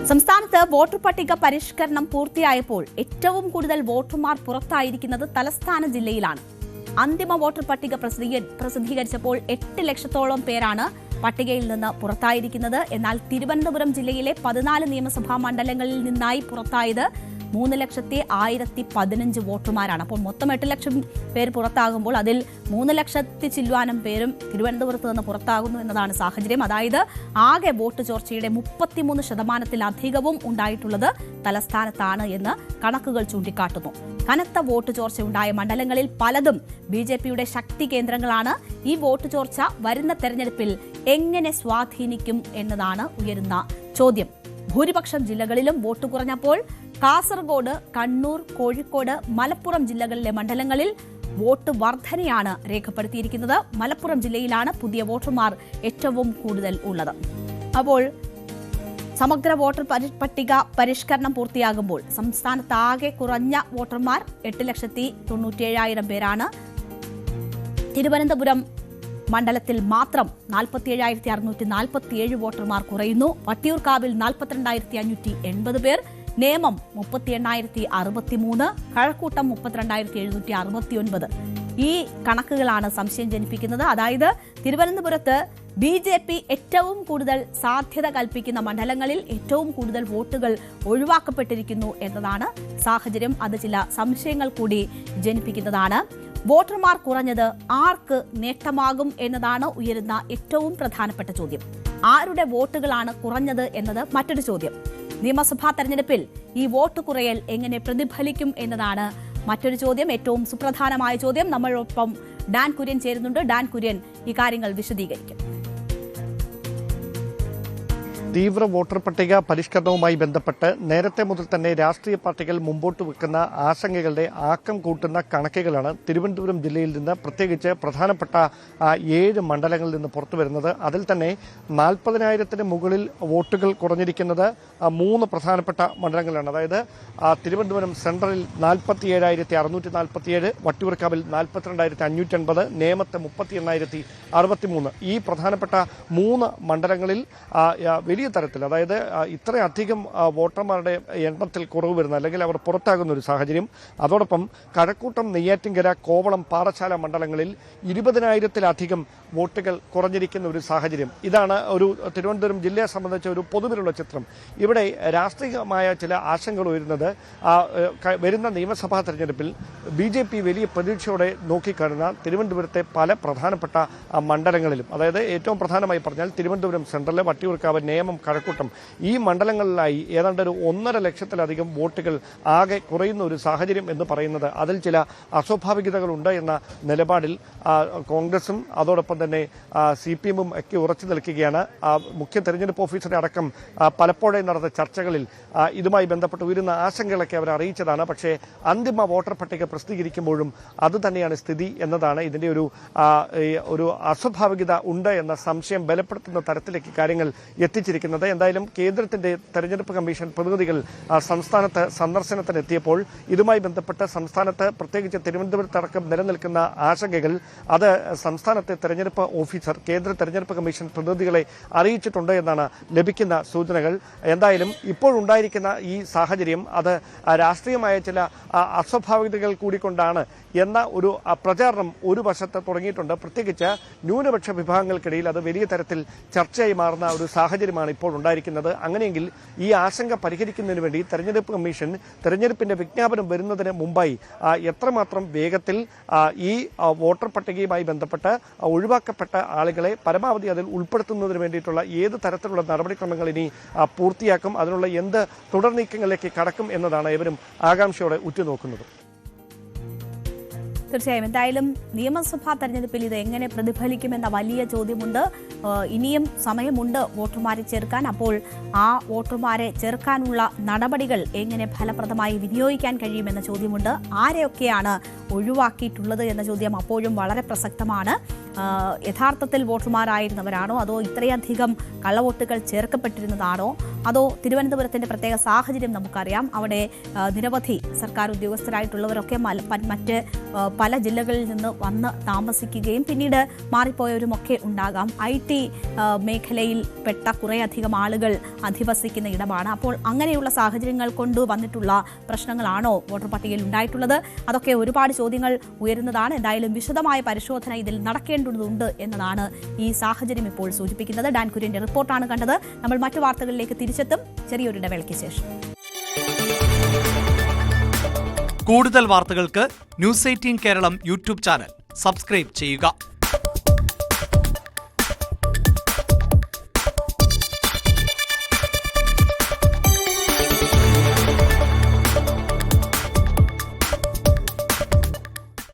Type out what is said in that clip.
സംസ്ഥാനത്ത് വോട്ടർ പട്ടിക പരിഷ്കരണം പൂർത്തിയായപ്പോൾ ഏറ്റവും കൂടുതൽ വോട്ടർമാർ പുറത്തായിരിക്കുന്നത് തലസ്ഥാന ജില്ലയിലാണ്. അന്തിമ വോട്ടർ പട്ടിക പ്രസിദ്ധീകരിച്ചപ്പോൾ 8 ലക്ഷത്തോളം പേരാണ് പട്ടികയിൽ നിന്ന് പുറത്തായിരിക്കുന്നത്. എന്നാൽ തിരുവനന്തപുരം ജില്ലയിലെ 14 നിയമസഭാ മണ്ഡലങ്ങളിൽ നിന്നായി പുറത്തായത് 3,01,015 വോട്ടർമാരാണ്. അപ്പോൾ മൊത്തം 8 ലക്ഷം പേർ പുറത്താകുമ്പോൾ അതിൽ 3 ലക്ഷത്തി ചില്ലുവാനും പേരും തിരുവനന്തപുരത്ത് നിന്ന് പുറത്താകുന്നു എന്നതാണ് സാഹചര്യം. അതായത് ആകെ വോട്ട് ചോർച്ചയുടെ 33% ഉണ്ടായിട്ടുള്ളത് തലസ്ഥാനത്താണ് എന്ന് കണക്കുകൾ ചൂണ്ടിക്കാട്ടുന്നു. കനത്ത വോട്ട് ചോർച്ച ഉണ്ടായ മണ്ഡലങ്ങളിൽ പലതും BJPയുടെ ശക്തി കേന്ദ്രങ്ങളാണ്. ഈ വോട്ട് ചോർച്ച വരുന്ന തെരഞ്ഞെടുപ്പിൽ എങ്ങനെ സ്വാധീനിക്കും എന്നതാണ് ഉയരുന്ന ചോദ്യം. ഭൂരിപക്ഷം ജില്ലകളിലും വോട്ട് കുറഞ്ഞപ്പോൾ കാസർഗോഡ്, കണ്ണൂർ, കോഴിക്കോട്, മലപ്പുറം ജില്ലകളിലെ മണ്ഡലങ്ങളിൽ വോട്ട് വർധനയാണ് രേഖപ്പെടുത്തിയിരിക്കുന്നത്. മലപ്പുറം ജില്ലയിലാണ് പുതിയ വോട്ടർമാർ ഏറ്റവും കൂടുതൽ ഉള്ളത്. അപ്പോൾ സമഗ്ര വോട്ടർ പട്ടിക പരിഷ്കരണം പൂർത്തിയാകുമ്പോൾ സംസ്ഥാനത്താകെ കുറഞ്ഞ വോട്ടർമാർ 8,97,000 പേരാണ്. തിരുവനന്തപുരം മണ്ഡലത്തിൽ മാത്രം 47,647 വോട്ടർമാർ കുറയുന്നു. വട്ടിയൂർക്കാവിൽ 42,580 പേർ, നേമം 38,063, കഴക്കൂട്ടം 32,769. ഈ കണക്കുകളാണ് സംശയം ജനിപ്പിക്കുന്നത്. അതായത് തിരുവനന്തപുരത്ത് BJP ഏറ്റവും കൂടുതൽ സാധ്യത കൽപ്പിക്കുന്ന മണ്ഡലങ്ങളിൽ ഏറ്റവും കൂടുതൽ വോട്ടുകൾ ഒഴിവാക്കപ്പെട്ടിരിക്കുന്നു എന്നതാണ് സാഹചര്യം. അത് ചില സംശയങ്ങൾ കൂടി ജനിപ്പിക്കുന്നതാണ്. വോട്ടർമാർ കുറഞ്ഞത് ആർക്ക് നേട്ടമാകും എന്നതാണ് ഉയരുന്ന ഏറ്റവും പ്രധാനപ്പെട്ട ചോദ്യം. ആരുടെ വോട്ടുകളാണ് കുറഞ്ഞത് എന്നത് മറ്റൊരു ചോദ്യം. നിയമസഭാ തെരഞ്ഞെടുപ്പിൽ ഈ വോട്ട് കുറയൽ എങ്ങനെ പ്രതിഫലിക്കും എന്നതാണ് മറ്റൊരു ചോദ്യം, ഏറ്റവും സുപ്രധാനമായ ചോദ്യം. നമ്മളൊപ്പം ഡാൻ കുര്യൻ ചേരുന്നുണ്ട്. ഡാൻ കുര്യൻ ഈ കാര്യങ്ങൾ വിശദീകരിക്കും. തീവ്ര വോട്ടർ പട്ടിക പരിഷ്കരണവുമായി ബന്ധപ്പെട്ട് നേരത്തെ മുതൽ തന്നെ രാഷ്ട്രീയ പാർട്ടികൾ മുമ്പോട്ട് വെക്കുന്ന ആശങ്കകളുടെ ആക്കം കൂട്ടുന്ന കണക്കുകളാണ് തിരുവനന്തപുരം ജില്ലയിൽ നിന്ന്, പ്രത്യേകിച്ച് പ്രധാനപ്പെട്ട 7 മണ്ഡലങ്ങളിൽ നിന്ന് പുറത്തു വരുന്നത്. അതിൽ തന്നെ 40,000-ന് മുകളിൽ വോട്ടുകൾ കുറഞ്ഞിരിക്കുന്നത് 3 പ്രധാനപ്പെട്ട മണ്ഡലങ്ങളാണ്. അതായത് തിരുവനന്തപുരം സെൻട്രലിൽ 47,647, വട്ടിയൂർക്കാവിൽ 42,580, നേമത്ത് 38,063. ഈ പ്രധാനപ്പെട്ട 3 മണ്ഡലങ്ങളിൽ വലിയ തരത്തിൽ, അതായത് ഇത്രയധികം വോട്ടർമാരുടെ എണ്ണത്തിൽ കുറവ് വരുന്ന, അല്ലെങ്കിൽ അവർ പുറത്താകുന്ന ഒരു സാഹചര്യം. അതോടൊപ്പം കഴക്കൂട്ടം, നെയ്യാറ്റിൻകര, കോവളം, പാറശാല മണ്ഡലങ്ങളിൽ 20,000-ലധികം വോട്ടുകൾ കുറഞ്ഞിരിക്കുന്ന ഒരു സാഹചര്യം. ഇതാണ് ഒരു തിരുവനന്തപുരം ജില്ലയെ സംബന്ധിച്ച ഒരു പൊതുവിലുള്ള ചിത്രം. ഇവിടെ രാഷ്ട്രീയമായ ചില ആശങ്കകൾ ഉയരുന്നത് വരുന്ന നിയമസഭാ തെരഞ്ഞെടുപ്പിൽ BJP വലിയ പ്രതീക്ഷയോടെ നോക്കിക്കാണുന്ന തിരുവനന്തപുരത്തെ പല പ്രധാനപ്പെട്ട മണ്ഡലങ്ങളിലും, അതായത് ഏറ്റവും പ്രധാനമായി പറഞ്ഞാൽ തിരുവനന്തപുരം സെൻട്രൽ, വട്ടിയൂർക്കാവ്, നേമം, കഴക്കൂട്ടം, ഈ മണ്ഡലങ്ങളിലായി ഏതാണ്ട് ഒരു 1.5 ലക്ഷത്തിലധികം വോട്ടുകൾ ആകെ കുറയുന്ന ഒരു സാഹചര്യം എന്ന് പറയുന്നത് അതിൽ ചില അസ്വാഭാവികതകളുണ്ട് എന്ന നിലപാടിൽ കോൺഗ്രസും അതോടൊപ്പം തന്നെ CPM-ഉം ഒക്കെ ഉറച്ചു നിൽക്കുകയാണ്. മുഖ്യ തെരഞ്ഞെടുപ്പ് ഓഫീസറെ അടക്കം പലപ്പോഴും നടന്ന ചർച്ചകളിൽ ഇതുമായി ബന്ധപ്പെട്ട് ഉയരുന്ന ആശങ്കകളൊക്കെ അവർ അറിയിച്ചതാണ്. പക്ഷേ അന്തിമ വോട്ടർ പട്ടിക പ്രസിദ്ധീകരിക്കുമ്പോഴും അതുതന്നെയാണ് സ്ഥിതി എന്നതാണ് ഇതിന്റെ ഒരു അസ്വാഭാവികത ഉണ്ട് എന്ന സംശയം ബലപ്പെടുത്തുന്ന തരത്തിലേക്ക് കാര്യങ്ങൾ എത്തിച്ചിരിക്കുന്നത്. എന്തായാലും കേന്ദ്രത്തിന്റെ തെരഞ്ഞെടുപ്പ് കമ്മീഷൻ പ്രതിനിധികൾ സംസ്ഥാനത്ത് സന്ദർശനത്തിനെത്തിയപ്പോൾ ഇതുമായി ബന്ധപ്പെട്ട് സംസ്ഥാനത്ത്, പ്രത്യേകിച്ച് തിരുവനന്തപുരത്തടക്കം നിലനിൽക്കുന്ന ആശങ്കകൾ അത് സംസ്ഥാനത്തെ തെരഞ്ഞെടുപ്പ് ഓഫീസർ കേന്ദ്ര തെരഞ്ഞെടുപ്പ് കമ്മീഷൻ പ്രതിനിധികളെ അറിയിച്ചിട്ടുണ്ട് എന്നാണ് ലഭിക്കുന്ന സൂചനകൾ. എന്തായാലും ഇപ്പോഴുണ്ടായിരിക്കുന്ന ഈ സാഹചര്യം അത് രാഷ്ട്രീയമായ ചില അസ്വാഭാവികതകൾ കൂടിക്കൊണ്ടാണ് എന്ന ഒരു പ്രചാരണം ഒരു വശത്ത് തുടങ്ങിയിട്ടുണ്ട്. പ്രത്യേകിച്ച് ന്യൂനപക്ഷ വിഭാഗങ്ങൾക്കിടയിൽ അത് വലിയ തരത്തിൽ ചർച്ചയായി മാറുന്ന ഒരു സാഹചര്യമാണ് ഇപ്പോൾ ഉണ്ടായിരിക്കുന്നത്. അങ്ങനെയെങ്കിൽ ഈ ആശങ്ക പരിഹരിക്കുന്നതിന് വേണ്ടി തെരഞ്ഞെടുപ്പ് കമ്മീഷൻ തെരഞ്ഞെടുപ്പിന്റെ വിജ്ഞാപനം വരുന്നതിന് മുമ്പായി എത്രമാത്രം വേഗത്തിൽ ഈ വോട്ടർ പട്ടികയുമായി ബന്ധപ്പെട്ട് ഒഴിവാക്കപ്പെട്ട ആളുകളെ പരമാവധി അതിൽ ഉൾപ്പെടുത്തുന്നതിന് വേണ്ടിയിട്ടുള്ള ഏത് തരത്തിലുള്ള നടപടിക്രമങ്ങൾ ഇനി പൂർത്തിയാക്കും, അതിനുള്ള എന്ത് തുടർ നീക്കങ്ങളിലേക്ക് കടക്കും എന്നതാണ് ഇവരും ആകാംക്ഷയോടെ ഉറ്റുനോക്കുന്നത്. തീർച്ചയായും എന്തായാലും നിയമസഭാ തെരഞ്ഞെടുപ്പിൽ ഇത് എങ്ങനെ പ്രതിഫലിക്കുമെന്ന വലിയ ചോദ്യമുണ്ട്. ഇനിയും സമയമുണ്ട് വോട്ടർമാരെ ചേർക്കാൻ. അപ്പോൾ ആ വോട്ടർമാരെ ചേർക്കാനുള്ള നടപടികൾ എങ്ങനെ ഫലപ്രദമായി വിനിയോഗിക്കാൻ കഴിയുമെന്ന ചോദ്യമുണ്ട്. ആരെയൊക്കെയാണ് ഒഴിവാക്കിയിട്ടുള്ളത് എന്ന ചോദ്യം അപ്പോഴും വളരെ പ്രസക്തമാണ്. യഥാർത്ഥത്തിൽ വോട്ടർമാരായിരുന്നവരാണോ, അതോ ഇത്രയധികം കള്ളവോട്ടുകൾ ചേർക്കപ്പെട്ടിരുന്നതാണോ, അതോ തിരുവനന്തപുരത്തിന്റെ പ്രത്യേക സാഹചര്യം നമുക്കറിയാം. അവിടെ നിരവധി സർക്കാർ ഉദ്യോഗസ്ഥരായിട്ടുള്ളവരൊക്കെ മറ്റ് പല ജില്ലകളിൽ നിന്ന് വന്ന് താമസിക്കുകയും പിന്നീട് മാറിപ്പോയവരുമൊക്കെ ഉണ്ടാകാം. IT മേഖലയിൽ പെട്ട കുറേയധികം ആളുകൾ അധിവസിക്കുന്ന ഇടമാണ്. അപ്പോൾ അങ്ങനെയുള്ള സാഹചര്യങ്ങൾ കൊണ്ട് വന്നിട്ടുള്ള പ്രശ്നങ്ങളാണോ വോട്ടർ പട്ടികയിൽ ഉണ്ടായിട്ടുള്ളത്? അതൊക്കെ ഒരുപാട് ചോദ്യങ്ങൾ ഉയരുന്നതാണ്. എന്തായാലും വിശദമായ പരിശോധന ഇതിൽ നടക്കേണ്ടതുണ്ട് എന്നതാണ് ഈ സാഹചര്യം ഇപ്പോൾ സൂചിപ്പിക്കുന്നത്. ഡാൻ കുര്യന്റെ റിപ്പോർട്ടാണ് കണ്ടത്. നമ്മൾ മറ്റു വാർത്തകളിലേക്ക് തിരിച്ചെത്തും ചെറിയൊരു ഇടവേളയ്ക്ക് ശേഷം. കൂടുതൽ വാർത്തകൾക്ക് News 18 Keralam YouTube channel subscribe ചെയ്യുക.